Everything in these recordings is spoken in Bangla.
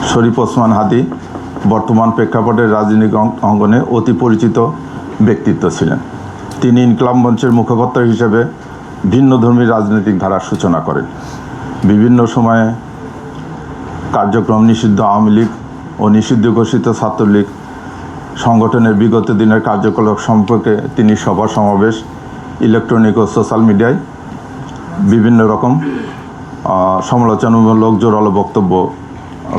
শরীফ ওসমান হাদি বর্তমান প্রেক্ষাপটের রাজনৈতিক অঙ্গনে অতি পরিচিত ব্যক্তিত্ব ছিলেন। তিনি ইনকলাব মঞ্চের মুখপাত্র হিসেবে ভিন্নধর্মী রাজনৈতিক ধারার সূচনা করেন। বিভিন্ন সময়ে কার্যক্রম নিষিদ্ধ আওয়ামী লীগ ও নিষিদ্ধ ঘোষিত ছাত্রলীগ সংগঠনের বিগত দিনের কার্যকলাপ সম্পর্কে তিনি সভা সমাবেশ, ইলেকট্রনিক ও সোশ্যাল মিডিয়ায় বিভিন্ন রকম সমালোচনামূলক জোরালো বক্তব্য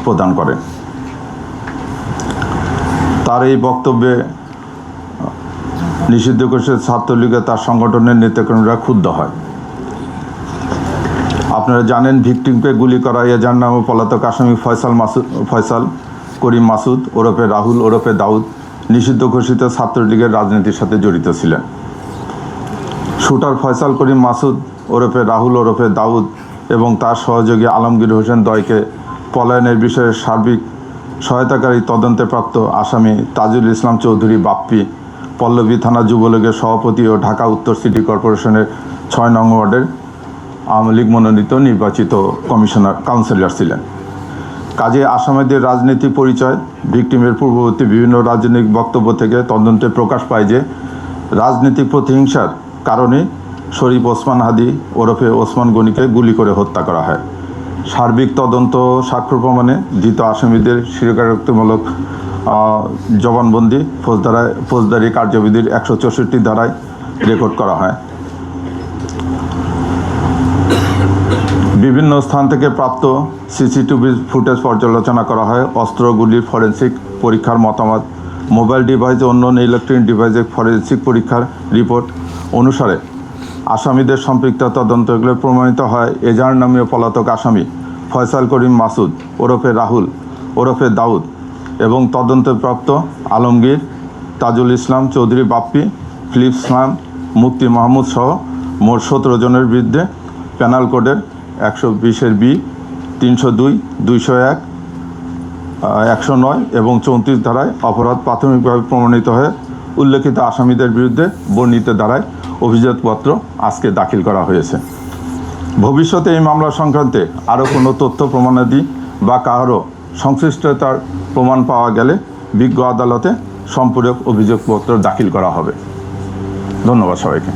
প্রদান করেন। তার এই বক্তব্যে নিষিদ্ধ ঘোষিত ছাত্রলীগে তার সংগঠনের নেতাকর্মীরা ক্ষুব্ধ হয়। আপনারা জানেন, ভিকটিমকে গুলি করা এজার নামে পলাতক আসামি ফয়সাল করিম মাসুদ ওরফে রাহুল ওরফে দাউদ নিষিদ্ধ ঘোষিত ছাত্রলীগের রাজনীতির সাথে জড়িত ছিলেন। শুটার ফয়সাল করিম মাসুদ ওরফে রাহুল ওরফে দাউদ এবং তার সহযোগী আলমগীর হোসেন দয়কে পলায়নের বিষয়ে সার্বিক সহায়তাকারী তদন্তেপ্রাপ্ত আসামি তাজুল ইসলাম চৌধুরী বাপ্পি পল্লবী থানা যুবলীগের সভাপতি ও ঢাকা উত্তর সিটি কর্পোরেশনের ৬ নং ওয়ার্ডের আওয়ামী লীগ মনোনীত নির্বাচিত কাউন্সিলর ছিলেন। কাজে আসামিদের রাজনৈতিক পরিচয়, ভিকটিমের পূর্ববর্তী বিভিন্ন রাজনৈতিক বক্তব্য থেকে তদন্তে প্রকাশ পায় যে রাজনৈতিক প্রতিহিংসার কারণে শরীফ ওসমান হাদি ওরফে ওসমান গনিকে গুলি করে হত্যা করা হয়। সার্বিক তদন্ত সাক্ষ্য প্রমাণে ধৃত আসামিদের স্বীকারোক্তিমূলক জবানবন্দি ফৌজদারি কার্যবিধির ১৬৪ ধারায় রেকর্ড করা হয়। বিভিন্ন স্থান থেকে প্রাপ্ত সিসিটিভি ফুটেজ পর্যালোচনা করা হয়। অস্ত্রগুলির ফরেনসিক পরীক্ষার মতামত, মোবাইল ডিভাইস ও অন্য ইলেকট্রনিক ডিভাইসের ফরেনসিক পরীক্ষার রিপোর্ট অনুসারে আসামিদের সম্পৃক্ত তদন্তগুলো প্রমাণিত হয় এজাহার নামীয় পলাতক আসামি ফয়সাল করিম মাসুদ ওরফে রাহুল ওরফে দাউদ এবং তদন্তপ্রাপ্ত আলমগীর, তাজুল ইসলাম চৌধুরী বাপ্পি, ফিলিপ ইসলাম, মুফতি মাহমুদ সহ মোট ১৭ জনের বিরুদ্ধে পেনাল কোডের ১২০-এর বি, ৩০২, ২০১, ১০৯ এবং ৩৪ ধারায় অপরাধ প্রাথমিকভাবে প্রমাণিত হয়ে উল্লেখিত আসামিদের বিরুদ্ধে বর্ণিত ধারায় অভিযোগপত্র আজকে দাখিল করা হয়েছে। ভবিষ্যতে এই মামলা সংক্রান্তে আরও কোনো তথ্য প্রমাণাদি বা কারো সংশ্লিষ্টতার প্রমাণ পাওয়া গেলে বিজ্ঞ আদালতে সম্পূরক অভিযোগপত্র দাখিল করা হবে। ধন্যবাদ সবাইকে।